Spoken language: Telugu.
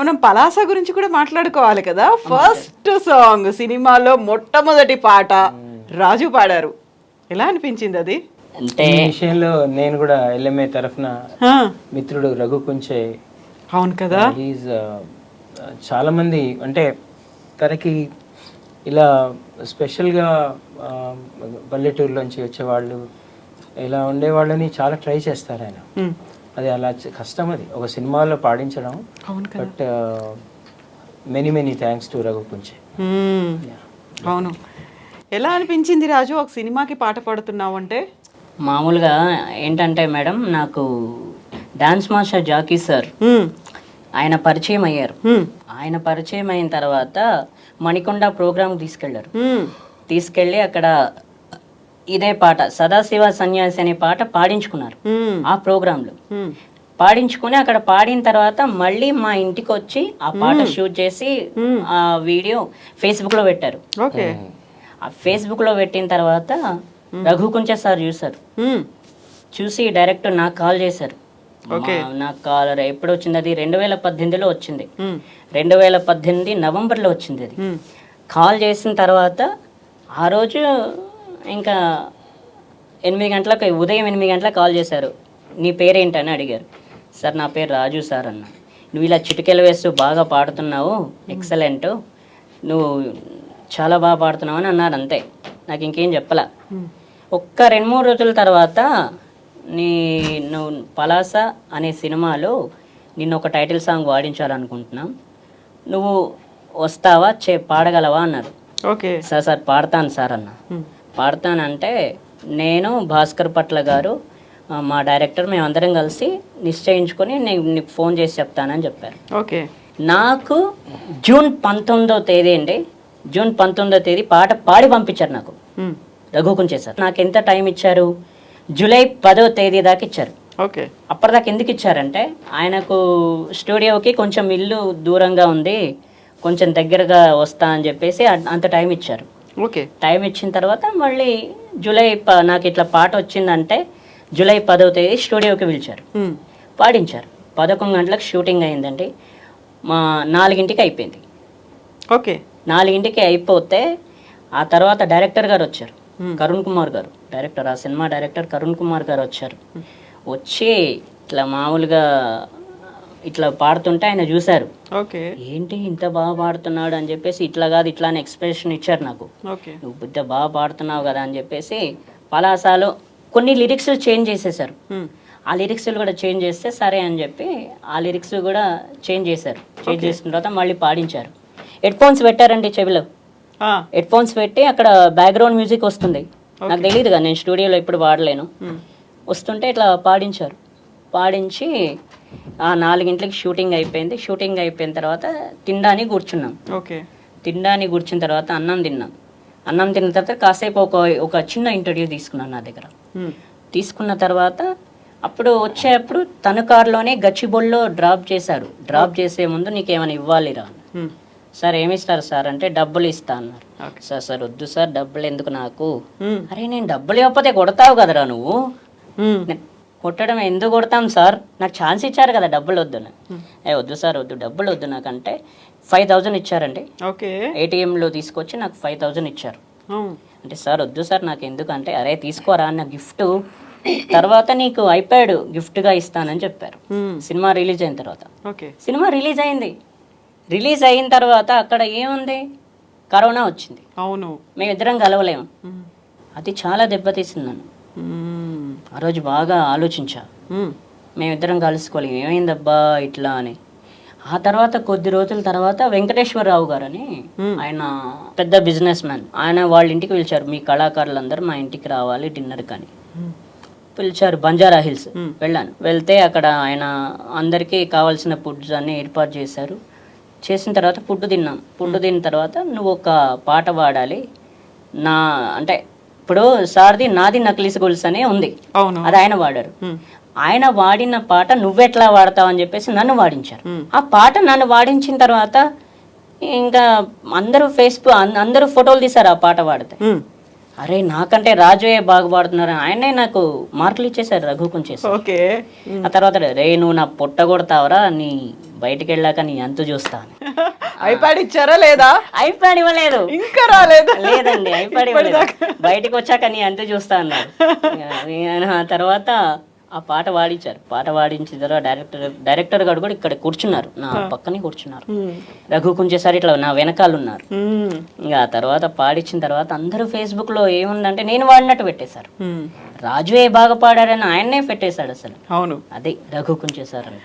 మనం పలాస గురించి కూడా మాట్లాడుకోవాలి కదా. ఫస్ట్ సాంగ్ సినిమాలో మొట్టమొదటి పాట రాజు పాడారు. ఎలా అనిపించింది అది? అంటే ఈ విషయంలో నేను కూడా ఎల్ఎంఏ తరఫున ఆ, మిత్రుడు రఘు కుంచే, అవును కదా. ఈజ్ చాలా మంది అంటే తనకి ఇలా స్పెషల్గా పల్లెటూరులోంచి వచ్చేవాళ్ళు ఇలా ఉండేవాళ్ళని చాలా ట్రై చేస్తారు ఆయన. ఉమ్, అది అలా కష్టం, అది ఒక సినిమాలో పాడించడం. అవును కదా. But many many thanks to Raghu Kunche. Um, అవును. ఎలా అనిపించింది రాజు ఒక సినిమాకి పాట పాడుతున్నావు అంటే? మామూలుగా ఏంటంటే మేడం, నాకు డాన్స్ మాస్టర్ జాకీ సార్ ఉమ్, ఆయన పరిచయం అయ్యారు. ఉమ్, ఆయన పరిచయం అయిన తర్వాత మణికొండ ప్రోగ్రామ్ తీసుకెళ్లారు. ఉమ్, తీసుకెళ్ళి అక్కడ ఇదే పాట సదాశివ సన్యాసి అనే పాట పాడించుకున్నారు. ఉమ్, ఆ ప్రోగ్రాంలో ఉమ్, పాడించుకుని అక్కడ పాడిన తర్వాత మళ్ళీ మా ఇంటికి వచ్చి ఆ పాట షూట్ చేసి ఆ వీడియో ఫేస్బుక్ లో పెట్టారు. ఓకే. ఆ ఫేస్బుక్ లో పెట్టిన తర్వాత రఘు కుంచే సార్ చూసారు. ఉమ్, చూసి డైరెక్ట్ నాకు కాల్ చేశారు. ఓకే. నాకు కాల్ ఎప్పుడు వచ్చింది? అది 2018లో వచ్చింది. ఉమ్, 2018 నవంబర్లో వచ్చింది అది. ఉమ్, కాల్ చేసిన తర్వాత ఆ రోజు ఇంకా 8 గంటలకు, ఉదయం 8 గంటలకు కాల్ చేశారు. నీ పేరేంటని అడిగారు. సార్ నా పేరు రాజు సార్ అన్న. నువ్వు ఇలా చిటికెలు వేస్తూ బాగా పాడుతున్నావు, ఎక్సలెంట్, నువ్వు చాలా బాగా పాడుతున్నావు అని అన్నారు. అంతే, నాకు ఇంకేం చెప్పలా. ఒక్క 2-3 రోజుల తర్వాత నువ్వు పలాస అనే సినిమాలో నిన్ను ఒక టైటిల్ సాంగ్ వాడించాలనుకుంటున్నాం, నువ్వు వస్తావా, పాడగలవా అన్నారు. ఓకే. సార్ పాడతాను సార్ అన్న. పాడతానంటే నేను, భాస్కర్ పట్ల గారు, మా డైరెక్టర్, మేమందరం కలిసి నిశ్చయించుకొని నీకు ఫోన్ చేసి చెప్తానని చెప్పారు. ఓకే. నాకు జూన్ 19వ తేదీ అండి, జూన్ 19వ తేదీ పాట పాడి పంపించారు నాకు ఉమ్, రఘు కుంచే సార్. నాకు ఎంత టైం ఇచ్చారు? జూలై 10వ తేదీ దాకా ఇచ్చారు. ఓకే. అప్పటిదాకా ఎందుకు ఇచ్చారంటే ఆయనకు స్టూడియోకి కొంచెం ఇల్లు దూరంగా ఉంది, కొంచెం దగ్గరగా వస్తా అని చెప్పేసి అంత టైం ఇచ్చారు. ఓకే. టైం ఇచ్చిన తర్వాత మళ్ళీ నాకు ఇట్లా పాట వచ్చిందంటే జూలై 10వ తేదీ స్టూడియోకి పిలిచారు, ఉమ్, పాడించారు. 11 గంటలకు షూటింగ్ అయిందండి. మా 4ంటికి అయిపోయింది. ఓకే. 4ంటికి అయిపోతే ఆ తర్వాత డైరెక్టర్ గారు వచ్చారు, కరుణ్ కుమార్ గారు, డైరెక్టర్, ఆ సినిమా డైరెక్టర్ కరుణ్ కుమార్ గారు వచ్చారు. వచ్చి ఇట్లా మామూలుగా ఇట్లా పాడుతుంటే ఆయన చూశారు. ఓకే. ఏంటి ఇంత బాగా పాడుతున్నాడు అని చెప్పేసి, ఇట్లా కాదు ఇట్లా అని ఎక్స్ప్రెషన్ ఇచ్చారు నాకు. ఓకే. నువ్వు ఇంత బాగా పాడుతున్నావు కదా అని చెప్పేసి పలాసాలో కొన్ని లిరిక్స్ చేంజ్ చేసేసారు. ఉమ్, ఆ లిరిక్స్ కూడా చేంజ్ చేస్తే సరే అని చెప్పి ఆ లిరిక్స్ కూడా చేంజ్ చేశారు. చేంజ్ చేసిన తర్వాత మళ్ళీ పాడించారు. హెడ్ ఫోన్స్ పెట్టారండి చెవిలో. ఆ, హెడ్ ఫోన్స్ పెట్టి అక్కడ బ్యాక్గ్రౌండ్ మ్యూజిక్ వస్తుంది. నాకు తెలియదు కదా, నేను స్టూడియోలో ఎప్పుడు పాడలేను. వస్తుంటే ఇట్లా పాడించారు. పాడించి ఆ 4 షూటింగ్ అయిపోయింది. షూటింగ్ అయిపోయిన తర్వాత తినడానికి కూర్చున్నాం. ఓకే. తినడానికి కూర్చున్న తర్వాత అన్నం తిన్నాం. అన్నం తిన్న తర్వాత కాసేపు ఒక చిన్న ఇంటర్వ్యూ తీసుకున్నాను నా దగ్గర. ఉమ్, తీసుకున్న తర్వాత అప్పుడు వచ్చేటప్పుడు తన కారులోనే గచ్చిబొల్లో డ్రాప్ చేశారు. డ్రాప్ చేసే ముందు నీకేమైనా ఇవ్వాలిరా అన్నారు. ఉమ్, సార్ ఏమిస్తారు సార్ అంటే డబ్బులు ఇస్తా అన్నారు. ఓకే. సార్ వద్దు సార్, డబ్బులు ఎందుకు నాకు. ఉమ్, అరే నేను డబ్బులు ఇవ్వకపోతే కొడతావు కదరా నువ్వు. ఉమ్, కొట్టడం ఎందుకు కొడతాం సార్, నాకు ఛాన్స్ ఇచ్చారు కదా, డబ్బులు వద్దు. వద్దు సార్ వద్దు, డబ్బులు వద్దు నాకంటే 5,000 ఇచ్చారండి. ఓకే. ఏటీఎంలో తీసుకొచ్చి నాకు 5,000 ఇచ్చారు. ఉమ్, అంటే సార్ వద్దు సార్ నాకు ఎందుకంటే, అరే తీసుకోరా అన్న గిఫ్ట్, తర్వాత నీకు ఐప్యాడ్ గిఫ్ట్గా ఇస్తానని చెప్పారు. ఉమ్, సినిమా రిలీజ్ అయిన తర్వాత. ఓకే. సినిమా రిలీజ్ అయింది. రిలీజ్ అయిన తర్వాత అక్కడ ఏముంది, కరోనా వచ్చింది. అవును. మేమిద్దరం కలవలేము. ఉమ్, అది చాలా దెబ్బతీసింది నన్ను. ఉమ్, ఆ రోజు బాగా ఆలోచించా, ఉమ్, మేమిద్దరం కలుసుకోలేము, ఏమైందబ్బా ఇట్లా అని. ఆ తర్వాత కొద్ది రోజుల తర్వాత వెంకటేశ్వరరావు గారు అని, ఆయన పెద్ద బిజినెస్ మ్యాన్, ఆయన వాళ్ళ ఇంటికి పిలిచారు. మీ కళాకారులందరూ మా ఇంటికి రావాలి డిన్నర్ కానీ పిలిచారు. బంజారా హిల్స్ వెళ్ళాను. వెళ్తే అక్కడ ఆయన అందరికీ కావాల్సిన ఫుడ్స్ అన్నీ ఏర్పాటు చేశారు. చేసిన తర్వాత ఫుడ్ తిన్నాం. ఫుడ్ తిన్న తర్వాత నువ్వు ఒక పాట పాడాలి నా అంటే, ఇప్పుడు సార్ది నాది నక్లీస్ గొలుసు అనే ఉంది, అవును. అది ఆయన వాడారు. ఆయన వాడిన పాట నువ్వెట్లా వాడతావు అని చెప్పేసి నన్ను వాడించారు. ఆ పాట నన్ను వాడించిన తర్వాత ఇంకా అందరూ అందరూ ఫోటోలు తీశారు ఆ పాట వాడితే. అరే నాకంటే రాజుయే బాగా పాడుతున్నారు, ఆయనే నాకు మార్కులు ఇచ్చేసారు, రఘు కొంచెం. ఓకే. ఆ తర్వాత రే నువ్వు నా పొట్ట కొడతావరా, నీ బయటికి వెళ్ళాక నీ అంతు చూస్తాను. ఐప్యాడ్ ఇచ్చారా లేదా? ఐప్యాడ్ ఇవ్వలేదు, ఇంకా రాలేదు. లేదండి ఐప్యాడ్ ఇవ్వలేదు. బయటికి వచ్చాక నీ అంతు చూస్తా అన్నారు. ఆ తర్వాత ఆ పాట పాడించారు. పాట పాడించిన తర్వాత డైరెక్టర్ గారు కూడా ఇక్కడ కూర్చున్నారు, నా పక్కనే కూర్చున్నారు. రఘు కొంచెంసారి ఇట్లా నా వెనకాల ఉన్నారు. ఇంకా ఆ తర్వాత పాడించిన తర్వాత అందరూ ఫేస్బుక్ లో ఏముందంటే నేను వాడినట్టు పెట్టేశారు. రాజువే బాగా పాడారని ఆయన్నే పెట్టేశాడు అసలు. అవును, అదే రఘు కొంచెంసారి అంటే.